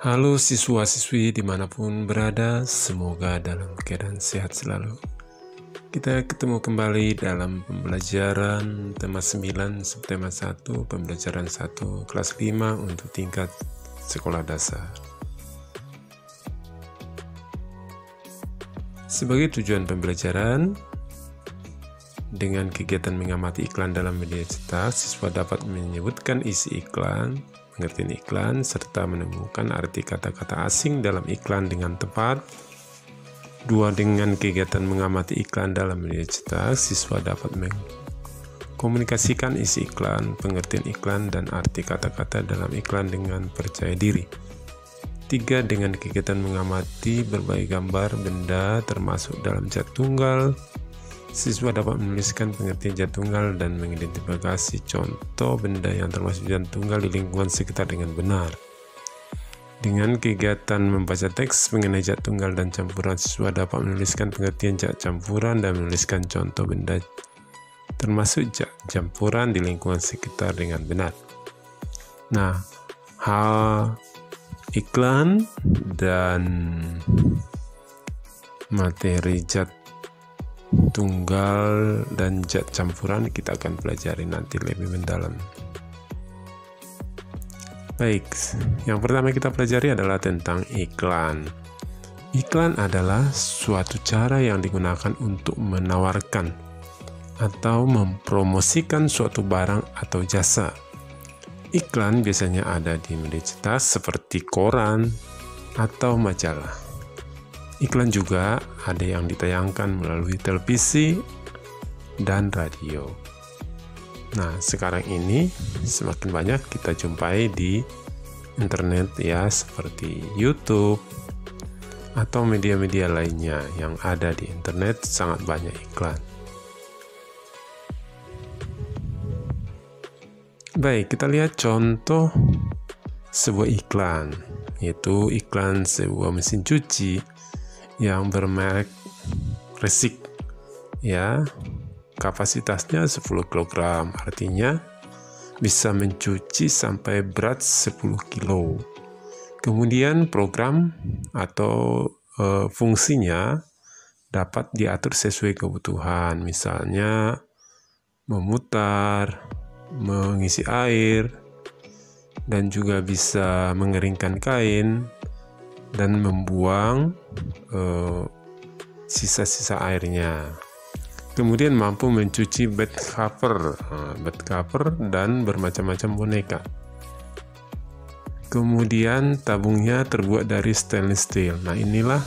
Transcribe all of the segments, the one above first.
Halo siswa-siswi dimanapun berada, semoga dalam keadaan sehat selalu. Kita ketemu kembali dalam pembelajaran tema 9, subtema 1, pembelajaran 1, kelas 5 untuk tingkat sekolah dasar. Sebagai tujuan pembelajaran, dengan kegiatan mengamati iklan dalam media cetak, siswa dapat menyebutkan isi iklan, pengertian iklan, serta menemukan arti kata-kata asing dalam iklan dengan tepat. 2. Dengan kegiatan mengamati iklan dalam media cetak, siswa dapat mengkomunikasikan isi iklan, pengertian iklan, dan arti kata-kata dalam iklan dengan percaya diri. 3. Dengan kegiatan mengamati berbagai gambar benda termasuk dalam zat tunggal, siswa dapat menuliskan pengertian zat tunggal dan mengidentifikasi contoh benda yang termasuk zat tunggal di lingkungan sekitar dengan benar. Dengan kegiatan membaca teks mengenai zat tunggal dan campuran, siswa dapat menuliskan pengertian zat campuran dan menuliskan contoh benda termasuk zat campuran di lingkungan sekitar dengan benar. Nah, hal iklan dan materi zat tunggal dan zat campuran kita akan pelajari nanti lebih mendalam. Baik, yang pertama kita pelajari adalah tentang iklan. Iklan adalah suatu cara yang digunakan untuk menawarkan atau mempromosikan suatu barang atau jasa. Iklan biasanya ada di media cetak seperti koran atau majalah. Iklan juga ada yang ditayangkan melalui televisi dan radio. Nah, sekarang ini semakin banyak kita jumpai di internet ya, seperti YouTube atau media-media lainnya yang ada di internet, sangat banyak iklan. Baik, kita lihat contoh sebuah iklan, yaitu iklan sebuah mesin cuci yang bermerek Resik ya, kapasitasnya 10 kg, artinya bisa mencuci sampai berat 10 kg. Kemudian program atau fungsinya dapat diatur sesuai kebutuhan, misalnya memutar, mengisi air, dan juga bisa mengeringkan kain dan membuang sisa-sisa airnya. Kemudian mampu mencuci bed cover dan bermacam-macam boneka. Kemudian tabungnya terbuat dari stainless steel. Nah, inilah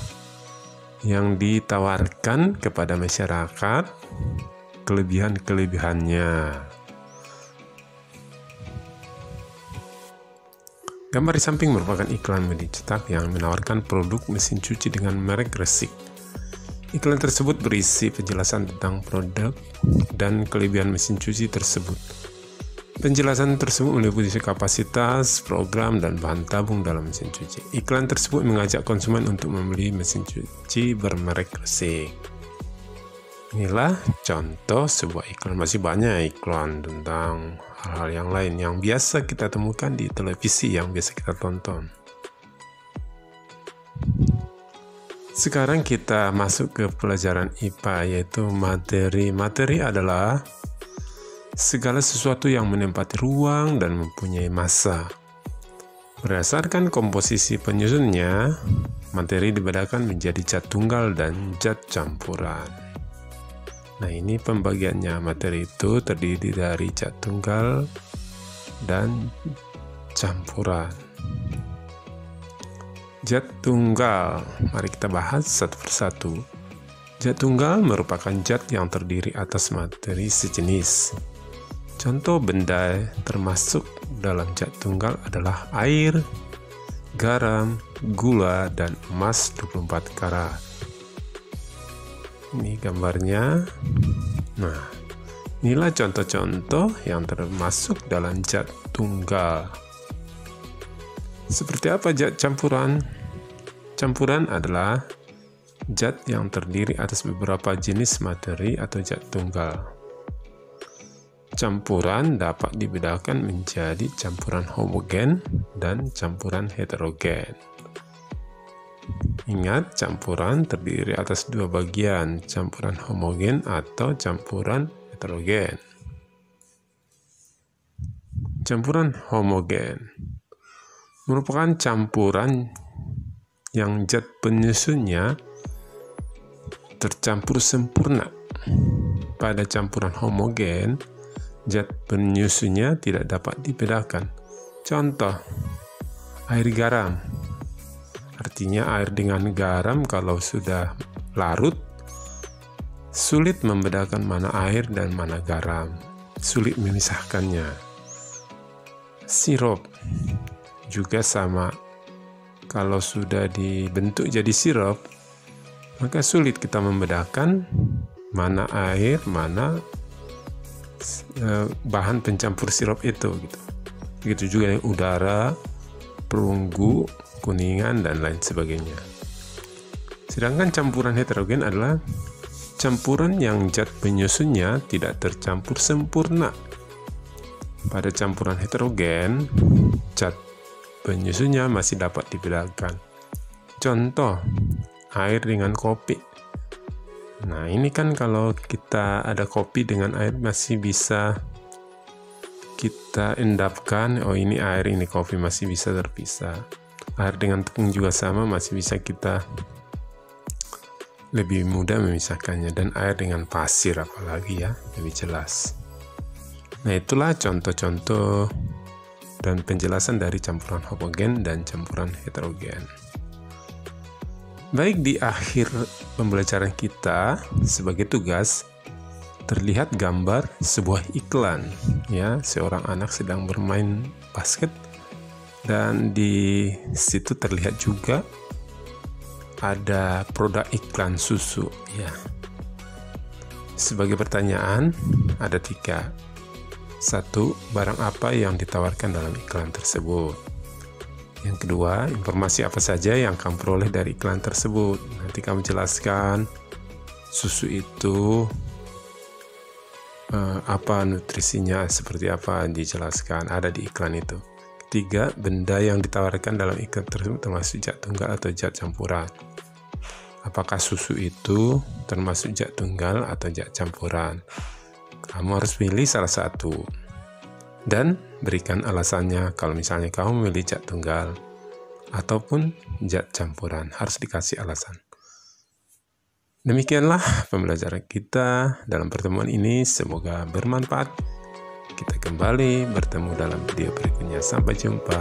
yang ditawarkan kepada masyarakat, kelebihan-kelebihannya. Gambar di samping merupakan iklan media cetak yang menawarkan produk mesin cuci dengan merek Resik. Iklan tersebut berisi penjelasan tentang produk dan kelebihan mesin cuci tersebut. Penjelasan tersebut meliputi kapasitas, program, dan bahan tabung dalam mesin cuci. Iklan tersebut mengajak konsumen untuk membeli mesin cuci bermerek Resik. Inilah contoh sebuah iklan. Masih banyak iklan tentang hal-hal yang lain yang biasa kita temukan di televisi, yang biasa kita tonton. Sekarang kita masuk ke pelajaran IPA, yaitu materi. Materi adalah segala sesuatu yang menempati ruang dan mempunyai massa. Berdasarkan komposisi penyusunnya, materi dibedakan menjadi zat tunggal dan zat campuran. Nah, ini pembagiannya. Materi itu terdiri dari zat tunggal dan campuran. Zat tunggal, mari kita bahas satu persatu. Zat tunggal merupakan zat yang terdiri atas materi sejenis. Contoh benda termasuk dalam zat tunggal adalah air, garam, gula, dan emas 24 karat. Ini gambarnya. Nah, inilah contoh-contoh yang termasuk dalam zat tunggal. Seperti apa zat campuran? Campuran adalah zat yang terdiri atas beberapa jenis materi atau zat tunggal. campuran dapat dibedakan menjadi campuran homogen dan campuran heterogen. Ingat, campuran terdiri atas dua bagian, campuran homogen atau campuran heterogen. Campuran homogen merupakan campuran yang zat penyusunnya tercampur sempurna. Pada campuran homogen, zat penyusunnya tidak dapat dibedakan. Contoh, air garam. Artinya air dengan garam kalau sudah larut, sulit membedakan mana air dan mana garam. Sulit memisahkannya. Sirup juga sama. Kalau sudah dibentuk jadi sirup, maka sulit kita membedakan mana air, mana bahan pencampur sirup itu gitu. Begitu juga yang udara, perunggu, kuningan, dan lain sebagainya. Sedangkan campuran heterogen adalah campuran yang zat penyusunnya tidak tercampur sempurna. Pada campuran heterogen, zat penyusunnya masih dapat dibedakan. Contoh, air dengan kopi. Nah, ini kan kalau kita ada kopi dengan air masih bisa kita endapkan, oh ini air, ini kopi, masih bisa terpisah. Air dengan tepung juga sama, masih bisa kita lebih mudah memisahkannya. Dan air dengan pasir apalagi ya, lebih jelas. Nah, itulah contoh-contoh dan penjelasan dari campuran homogen dan campuran heterogen. Baik, di akhir pembelajaran kita sebagai tugas terlihat gambar sebuah iklan, ya, seorang anak sedang bermain basket dan di situ terlihat juga ada produk iklan susu, ya. Sebagai pertanyaan ada 3. 1. Barang apa yang ditawarkan dalam iklan tersebut? Yang kedua, informasi apa saja yang kamu peroleh dari iklan tersebut? Nanti kamu jelaskan susu itu apa nutrisinya, seperti apa, dijelaskan, ada di iklan itu. Ketiga, benda yang ditawarkan dalam iklan tersebut termasuk zat tunggal atau zat campuran. Apakah susu itu termasuk zat tunggal atau zat campuran? Kamu harus pilih salah satu. Dan berikan alasannya kalau misalnya kamu memilih zat tunggal ataupun zat campuran, harus dikasih alasan. Demikianlah pembelajaran kita dalam pertemuan ini, semoga bermanfaat. Kita kembali bertemu dalam video berikutnya. Sampai jumpa.